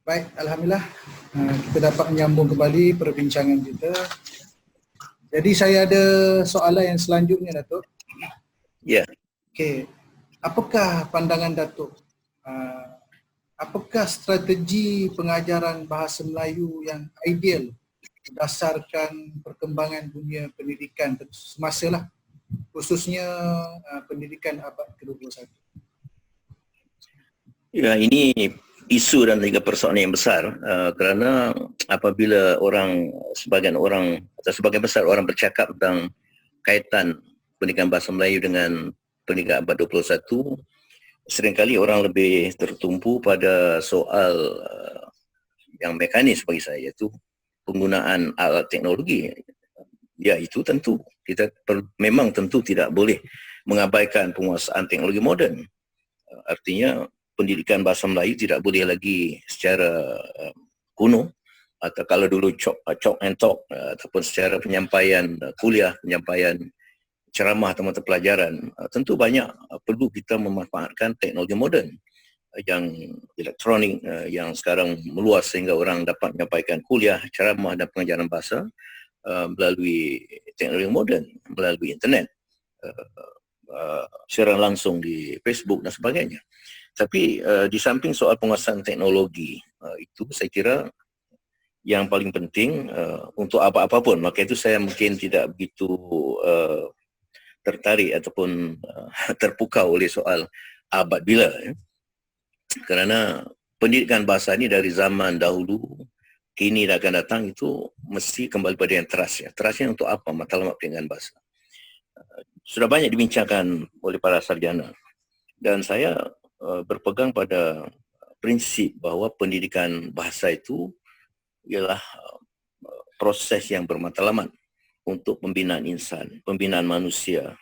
Baik, Alhamdulillah kita dapat menyambung kembali perbincangan kita. Jadi saya ada soalan yang selanjutnya, Datuk. Ya. Okey, apakah pandangan Datuk? Apakah strategi pengajaran bahasa Melayu yang ideal berdasarkan perkembangan dunia pendidikan semasa lah, khususnya pendidikan abad ke-21? Ya, ini isu dan juga persoalan yang besar kerana apabila sebagian orang atau sebagian besar orang bercakap tentang kaitan pendidikan bahasa Melayu dengan pendidikan abad 21, seringkali orang lebih tertumpu pada soal yang mekanis bagi saya, iaitu penggunaan alat teknologi. Ya, itu tentu kita memang tentu tidak boleh mengabaikan penguasaan teknologi moden. Artinya pendidikan bahasa Melayu tidak boleh lagi secara kuno, atau kalau dulu chalk and talk, ataupun secara penyampaian kuliah, penyampaian ceramah atau mata pelajaran. Tentu banyak perlu kita memanfaatkan teknologi moden yang elektronik yang sekarang meluas sehingga orang dapat menyampaikan kuliah, ceramah dan pengajaran bahasa melalui teknologi moden, melalui internet, siaran langsung di Facebook dan sebagainya. Tapi di samping soal penguasaan teknologi itu, saya kira yang paling penting untuk apa-apa pun, maka itu saya mungkin tidak begitu tertarik ataupun terpukau oleh soal abad bila, ya. Kerana pendidikan bahasa ini dari zaman dahulu, kini dan akan datang itu mesti kembali pada yang terasnya. Terasnya untuk apa matlamat pendidikan bahasa? Sudah banyak dibincangkan oleh para sarjana, dan saya berpegang pada prinsip bahawa pendidikan bahasa itu ialah proses yang bermatlamat untuk pembinaan insan, pembinaan manusia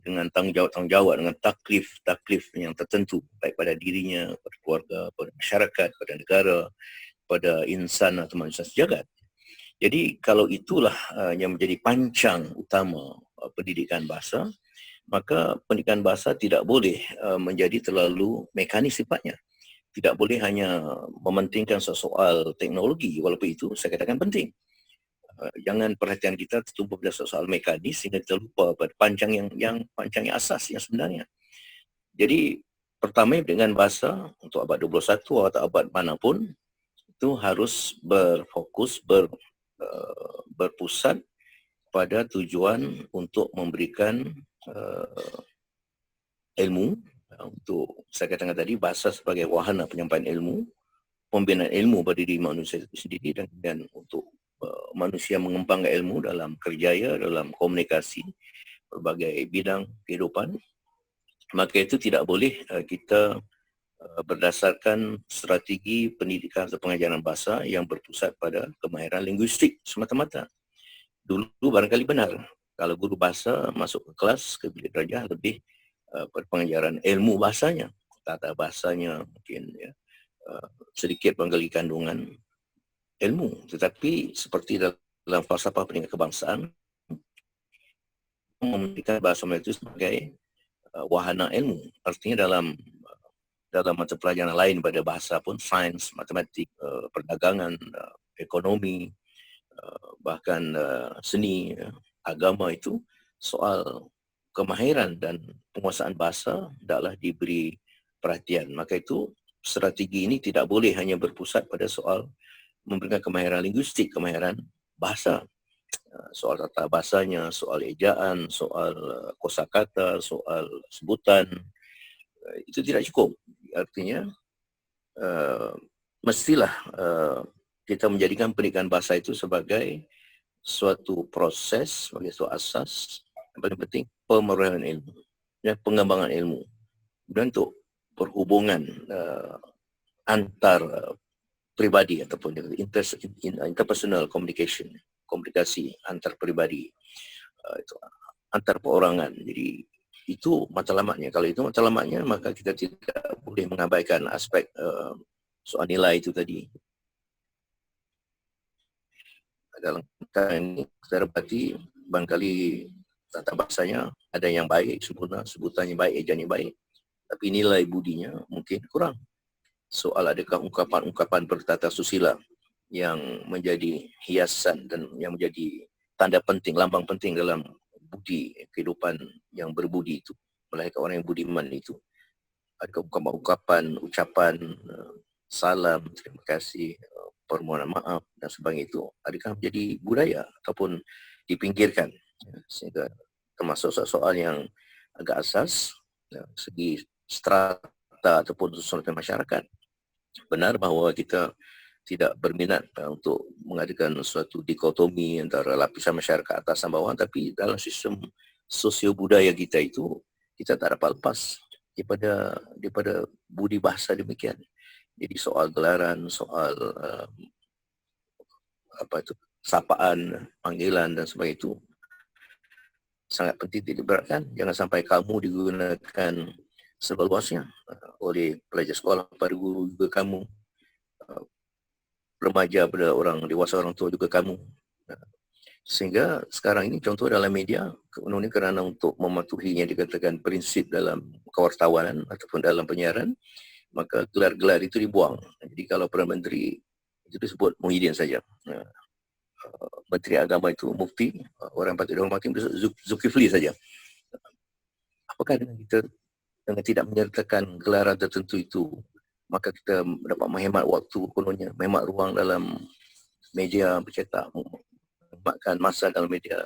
dengan tanggungjawab, dengan taklif yang tertentu, baik pada dirinya, pada keluarga, pada masyarakat, pada negara, pada insan atau manusia sejagat. Jadi kalau itulah yang menjadi pancang utama pendidikan bahasa, maka pendidikan bahasa tidak boleh menjadi terlalu mekanis sifatnya. Tidak boleh hanya mementingkan soal teknologi, walaupun itu saya katakan penting. Jangan perhatian kita tertumpu pada soal mekanis sehingga kita lupa pada pancang yang asas yang sebenarnya. Jadi pertama, dengan bahasa untuk abad 21 atau abad manapun itu harus berfokus, berpusat pada tujuan untuk memberikan ilmu, untuk saya katakan tadi bahasa sebagai wahana penyampaian ilmu, pembinaan ilmu pada diri manusia itu sendiri, dan untuk manusia mengembangkan ilmu dalam kerjaya, dalam komunikasi berbagai bidang kehidupan. Maka itu tidak boleh kita berdasarkan strategi pendidikan atau pengajaran bahasa yang berpusat pada kemahiran linguistik semata-mata. Dulu barangkali benar, kalau guru bahasa masuk ke kelas, ke bilik darjah, lebih pada pengajaran ilmu bahasanya, tata bahasanya mungkin, ya, sedikit barangkali kandungan ilmu. Tetapi seperti dalam falsafah pendidikan kebangsaan, memberikan bahasa Melayu itu sebagai wahana ilmu. Artinya dalam mata pelajaran lain pada bahasa pun, sains, matematik, perdagangan, ekonomi, bahkan seni, agama, itu soal kemahiran dan penguasaan bahasa hendaklah diberi perhatian. Maka itu strategi ini tidak boleh hanya berpusat pada soal memberikan kemahiran linguistik, kemahiran bahasa, soal tata bahasanya, soal ejaan, soal kosakata, soal sebutan. Itu tidak cukup. Artinya mestilah kita menjadikan pendidikan bahasa itu sebagai suatu proses, sebagai suatu asas yang paling penting, pemerorahan ilmu, ya, pengembangan ilmu, dan untuk perhubungan antar pribadi ataupun interpersonal communication, komunikasi antar pribadi, itu antar perorangan. Jadi itu matlamatnya. Kalau itu matlamatnya, maka kita tidak boleh mengabaikan aspek soal nilai itu tadi. Dalam ini kita dapati barangkali tata bahasanya ada yang baik, sempurna, sebutannya baik, ejaannya baik, tapi nilai budinya mungkin kurang. soal adakah ungkapan-ungkapan bertata susila yang menjadi hiasan dan yang menjadi tanda penting, lambang penting dalam budi kehidupan yang berbudi itu, melahirkan orang yang budiman itu. Adakah ungkapan-ungkapan, ucapan, salam, terima kasih, permohonan maaf dan sebagainya itu, adakah menjadi budaya ataupun dipinggirkan? Sehingga termasuk soal yang agak asas segi strata ataupun susunan masyarakat. Benar bahawa kita tidak berminat untuk mengadakan suatu dikotomi antara lapisan masyarakat atas dan bawah, tapi dalam sistem sosio budaya kita itu, kita tak dapat lepas daripada budi bahasa demikian. Jadi soal gelaran, soal sapaan, panggilan dan sebagainya itu sangat penting diberatkan. Jangan sampai kamu digunakan seluasnya oleh pelajar sekolah, pada guru juga kamu, remaja pada orang dewasa, orang tua juga kamu. Sehingga sekarang ini contoh dalam media, ini kerana untuk mematuhi yang dikatakan prinsip dalam kewartawanan ataupun dalam penyiaran, maka gelar-gelar itu dibuang. Jadi kalau Perdana Menteri itu disebut Muhyiddin saja. Menteri Agama itu Mufti, orang patut dihormati Zulkifli saja. Apakah dengan kita dengan tidak menyertakan gelaran tertentu itu, maka kita dapat menghemat waktu kononnya, menghemat ruang dalam media bercetak, menghematkan masa dalam media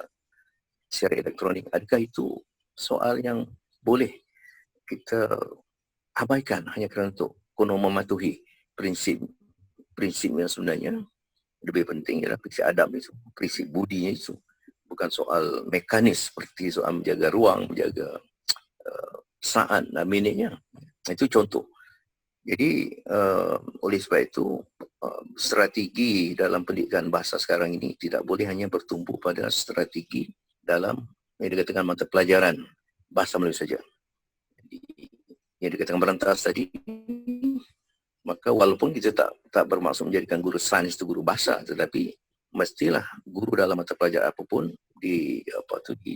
secara elektronik? Adakah itu soal yang boleh kita abaikan hanya kerana untuk konon mematuhi prinsip yang sebenarnya lebih penting ialah prinsip adab itu, prinsip budinya itu, bukan soal mekanis seperti soal menjaga ruang, menjaga saat dan minitnya. Itu contoh. Jadi oleh sebab itu strategi dalam pendidikan bahasa sekarang ini tidak boleh hanya bertumpu pada strategi dalam yang dikatakan mata pelajaran bahasa Melayu saja. Yang dikatakan berantas tadi, maka walaupun kita tak bermaksud menjadikan guru sains itu guru bahasa, tetapi mestilah guru dalam mata pelajaran apapun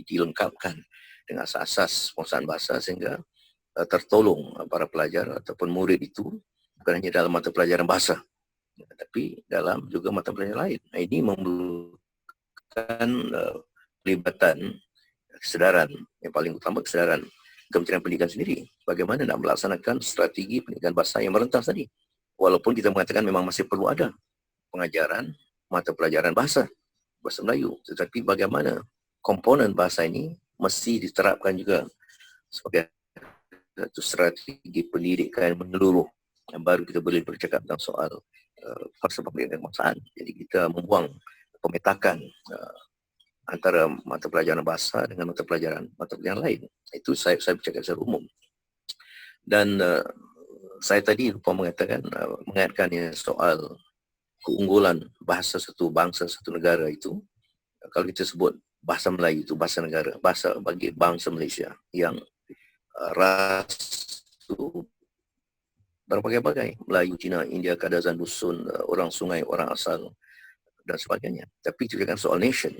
dilengkapkan dengan asas penguasaan bahasa sehingga tertolong para pelajar ataupun murid itu bukan hanya dalam mata pelajaran bahasa, tapi dalam juga mata pelajaran lain. Ini memerlukan pelibatan kesedaran, yang paling utama kesedaran Kementerian Pendidikan sendiri, bagaimana nak melaksanakan strategi pendidikan bahasa yang merentas tadi. Walaupun kita mengatakan memang masih perlu ada pengajaran mata pelajaran bahasa Melayu, tetapi bagaimana komponen bahasa ini mesti diterapkan juga sebagai satu strategi pendidikan menyeluruh, yang baru kita boleh bercakap tentang soal falsafah pendidikan kebangsaan. Jadi kita membuang pemetakan antara mata pelajaran bahasa dengan mata pelajaran lain. Itu saya bercakap secara umum. Dan saya tadi lupa mengatakan mengaitkan soal keunggulan bahasa satu bangsa, satu negara itu. Kalau kita sebut bahasa Melayu itu bahasa negara, bahasa bagi bangsa Malaysia yang ras itu berbagai-bagai, Melayu, Cina, India, Kadazan, Dusun, orang sungai, orang asal dan sebagainya. Tapi itu kan soal nation.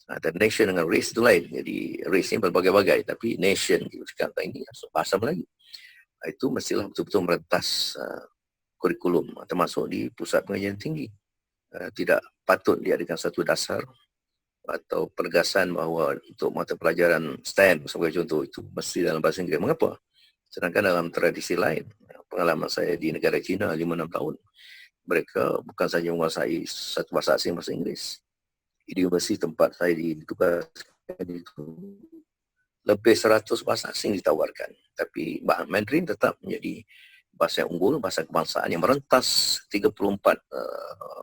Dan nation dengan race itu lain. Jadi race ini berbagai-bagai, tapi nation kita cakap ini bahasa Melayu. Itu mestilah betul-betul merentas kurikulum termasuk di pusat pengajian tinggi. Tidak patut diadakan satu dasar atau pergasan bahawa untuk mata pelajaran STEM sebagai contoh itu mesti dalam bahasa Inggeris. Mengapa? Sedangkan dalam tradisi lain, pengalaman saya di negara China 5-6 tahun, mereka bukan saja menguasai satu bahasa asing, bahasa Inggeris. Di universiti tempat saya ditugaskan itu lebih 100 bahasa asing ditawarkan, tapi Mandarin tetap menjadi bahasa yang unggul, bahasa kebangsaan yang merentas 34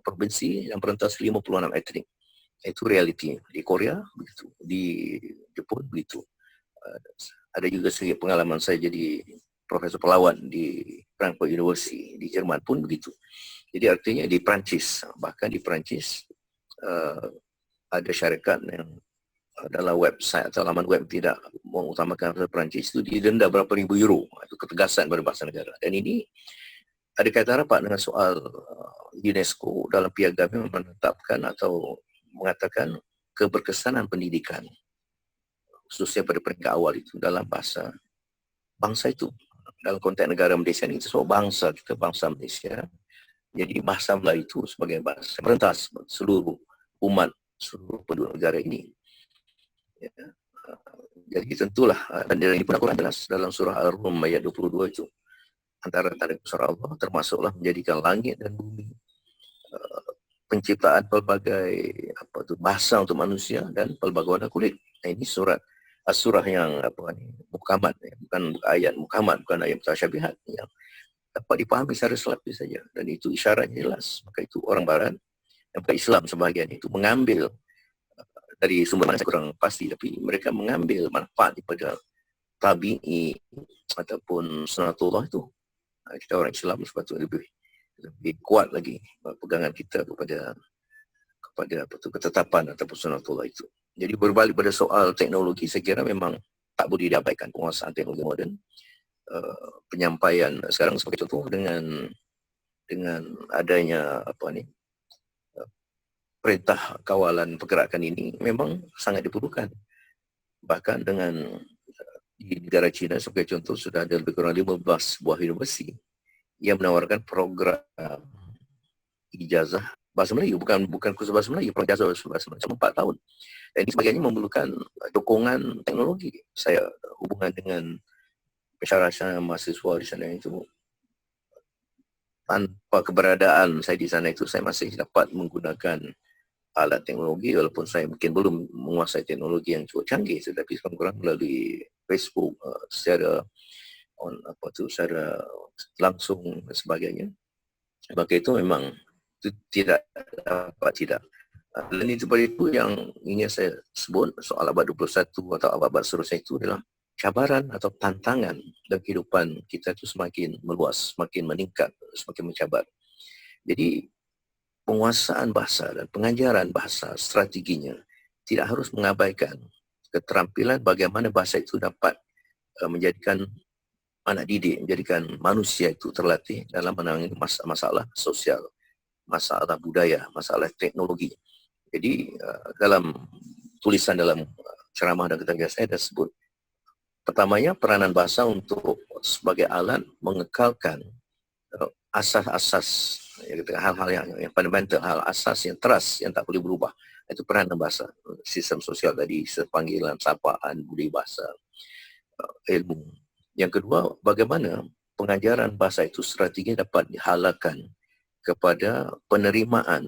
provinsi yang merentas 56 etnik. Itu realiti. Di Korea begitu, di Jepun begitu. Ada juga segi pengalaman saya jadi profesor pelawat di Frankfurt University di Jerman pun begitu. Jadi artinya di Perancis, bahkan di Perancis ada syarikat yang dalam website atau laman web tidak mengutamakan bahasa Perancis itu didenda berapa ribu euro. Itu ketegasan pada bahasa negara. Dan ini ada kaitan rapat dengan soal UNESCO dalam piagam menetapkan atau mengatakan keberkesanan pendidikan, khususnya pada peringkat awal itu dalam bahasa bangsa itu. dalam konteks negara Malaysia ni, kita sebut bangsa kita, bangsa Malaysia. Jadi bahasa Melayu itu sebagai bahasa perentas seluruh umat, seluruh penduduk negara ini. Ya. Jadi tentulah, dan ini pun Al-Quran jelas dalam surah Ar-Rum ayat 22 itu, antara tanda besar Allah termasuklah menjadikan langit dan bumi, penciptaan pelbagai bahasa untuk manusia dan pelbagai warna kulit. Ini surah yang muhkamat, bukan ayat muhkamat, bukan ayat mutasyabihat, yang dapat dipahami secara selapis saja, dan itu isyaratnya jelas. Maka itu orang Barat dan Islam sebahagian itu mengambil dari sumber mana saya kurang pasti, tapi mereka mengambil manfaat daripada tabi'i ataupun sunatullah itu. Kita orang Islam sepatutnya lebih kuat lagi pegangan kita kepada ketetapan ataupun sunatullah itu. Jadi berbalik pada soal teknologi, saya kira memang tak boleh diabaikan penguasaan teknologi moden. Penyampaian sekarang sebagai contoh dengan adanya perintah kawalan pergerakan ini memang sangat diperlukan. Bahkan dengan di negara China sebagai contoh, sudah ada lebih kurang 15 buah universiti yang menawarkan program ijazah bahasa Melayu, bukan kursus bahasa Melayu, program ijazah bahasa Melayu selama 4 tahun. Dan ini sebagainya memerlukan dukungan teknologi. Saya hubungan dengan pensyarah mahasiswa di sana itu, tanpa keberadaan saya di sana itu, saya masih dapat menggunakan alat teknologi, walaupun saya mungkin belum menguasai teknologi yang cukup canggih, tetapi kurang melalui Facebook secara langsung dan sebagainya. Maka itu memang itu tidak. Dan itu yang ingin saya sebut, soal abad 21 atau abad seterusnya itu adalah cabaran atau tantangan dalam kehidupan kita itu semakin meluas, semakin meningkat, semakin mencabar. Jadi penguasaan bahasa dan pengajaran bahasa, strateginya tidak harus mengabaikan keterampilan bagaimana bahasa itu dapat menjadikan anak didik, menjadikan manusia itu terlatih dalam menangani masalah sosial, masalah budaya, masalah teknologi. Jadi dalam tulisan dalam ceramah dan keterangan saya dah sebut, pertamanya peranan bahasa untuk sebagai alat mengekalkan asas-asas, hal-hal yang fundamental, hal asas yang teras yang tak boleh berubah. Itu peranan bahasa, sistem sosial tadi, panggilan, sapaan, budaya bahasa, ilmu. Yang kedua, bagaimana pengajaran bahasa itu strateginya dapat dihalakkan kepada penerimaan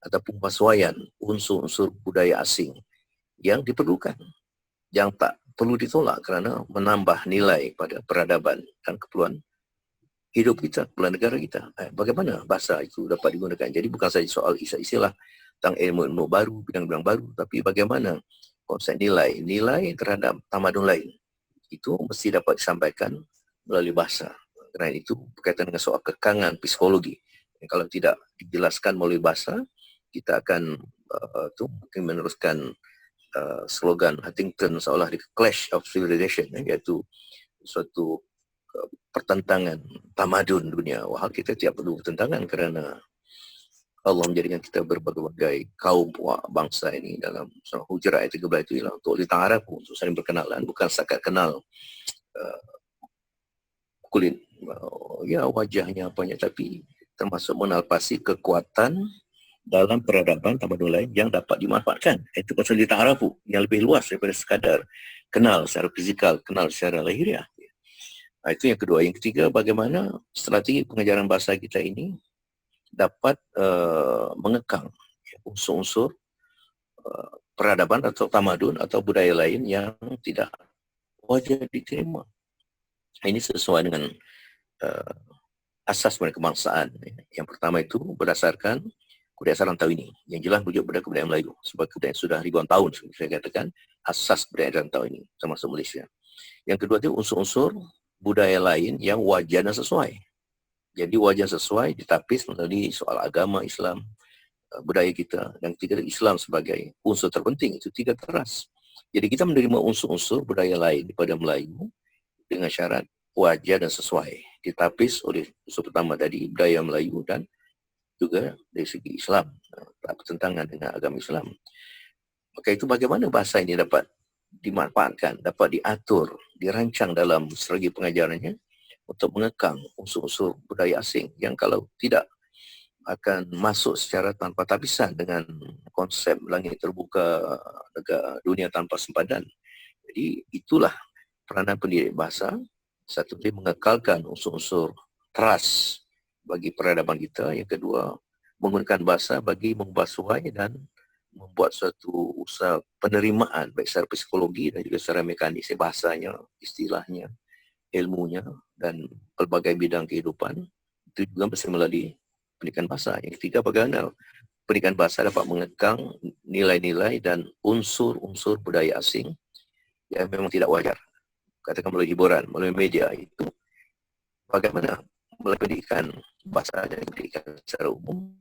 atau penguasaan unsur-unsur budaya asing yang diperlukan, yang tak perlu ditolak kerana menambah nilai pada peradaban dan keperluan hidup kita, keperluan negara kita. Bagaimana bahasa itu dapat digunakan? Jadi bukan saja soal istilah tentang ilmu baru, bidang-bidang baru, tapi bagaimana konsep nilai terhadap tamadun lain itu mesti dapat disampaikan melalui bahasa. Kerana itu berkaitan dengan soal kekangan psikologi. Kalau tidak dijelaskan melalui bahasa, kita akan mungkin meneruskan slogan Huntington seolah di clash of civilization, iaitu suatu pertentangan tamadun dunia. Wahal kita tidak perlu pertentangan kerana Allah menjadikan kita berbagai-bagai kaum bangsa ini dalam surah Hujurat ayat 13 itu ialah untuk lita'arafu, untuk saling berkenalan, bukan setakat kenal kulit wajahnya apanya, tapi termasuk menalpasi kekuatan dalam peradaban tamadun lain yang dapat dimanfaatkan. Itu pasal lita'arafu yang lebih luas daripada sekadar kenal secara fizikal, kenal secara lahiriah. Itu yang kedua. Yang ketiga, bagaimana strategi pengajaran bahasa kita ini dapat mengekang unsur-unsur peradaban atau tamadun atau budaya lain yang tidak wajar diterima. Ini sesuai dengan asas kebangsaan. Yang pertama itu berdasarkan kebudayaan rantau ini, yang jelas merujuk pada kebudayaan Melayu, sebab kebudayaan sudah ribuan tahun, saya katakan asas kebudayaan rantau ini termasuk Malaysia. Yang kedua itu unsur-unsur budaya lain yang wajar dan sesuai. Jadi wajar sesuai ditapis melalui soal agama Islam, budaya kita. Dan ketiga, Islam sebagai unsur terpenting. Itu tiga teras. Jadi kita menerima unsur-unsur budaya lain daripada Melayu dengan syarat wajar dan sesuai. Ditapis oleh unsur pertama tadi, budaya Melayu, dan juga dari segi Islam, tak bertentangan dengan agama Islam. Maka itu bagaimana bahasa ini dapat dimanfaatkan, dapat diatur, dirancang dalam strategi pengajarannya untuk mengekang unsur-unsur budaya asing yang kalau tidak akan masuk secara tanpa tapisan dengan konsep langit terbuka negara dunia tanpa sempadan. Jadi itulah peranan pendidik bahasa. Satu, dia mengekalkan unsur-unsur trust bagi peradaban kita. Yang kedua, menggunakan bahasa bagi membasuhai dan membuat suatu usaha penerimaan baik secara psikologi dan juga secara mekanis, bahasanya, istilahnya, ilmunya dan pelbagai bidang kehidupan. Itu juga mesti melalui pendidikan bahasa. Yang ketiga, bagaimana pendidikan bahasa dapat mengekang nilai-nilai dan unsur-unsur budaya asing yang memang tidak wajar. Katakan melalui hiburan, melalui media itu. Bagaimana melalui pendidikan bahasa dan pendidikan secara umum,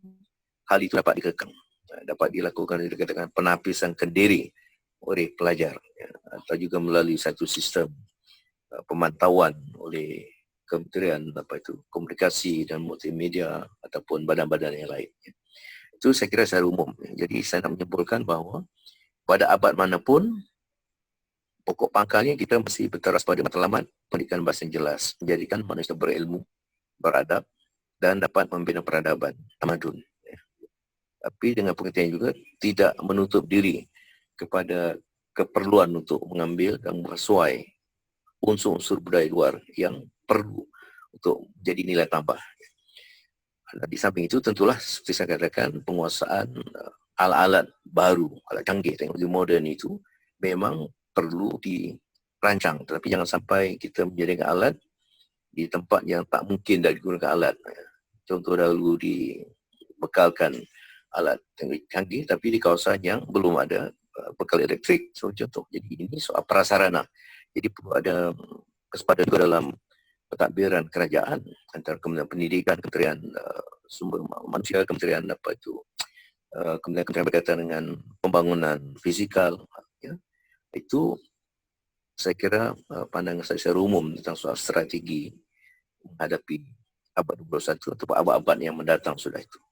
hal itu dapat dikekang. Dapat dilakukan dikatakan penapisan kendiri oleh pelajar, atau juga melalui satu sistem pemantauan oleh Kementerian Komunikasi dan Multimedia ataupun badan-badan yang lain. Itu saya kira secara umum. Jadi saya nak menyimpulkan bahawa pada abad manapun, pokok pangkalnya kita mesti berteras pada matlamat pendidikan bahasa yang jelas, menjadikan manusia berilmu, beradab dan dapat membina peradaban tamadun. Tapi dengan pengertian juga tidak menutup diri kepada keperluan untuk mengambil dan merasuai unsur-unsur budaya luar yang perlu untuk jadi nilai tambah. Di samping itu tentulah seperti saya katakan, penguasaan alat-alat baru, alat canggih, teknologi moden itu memang perlu dirancang, tetapi jangan sampai kita menjadikan alat di tempat yang tak mungkin dah digunakan alat. Contoh dahulu dibekalkan alat teknologi canggih tapi di kawasan yang belum ada bekal elektrik, so contoh. Jadi ini soal prasarana. Jadi perlu ada kesempatan juga dalam pentadbiran kerajaan antara Kementerian Pendidikan, Kementerian Sumber Manusia, Kementerian Kementerian berkaitan dengan pembangunan fizikal, ya. Itu saya kira pandangan saya secara umum tentang soal strategi menghadapi abad 21 atau abad-abad yang mendatang sudah itu.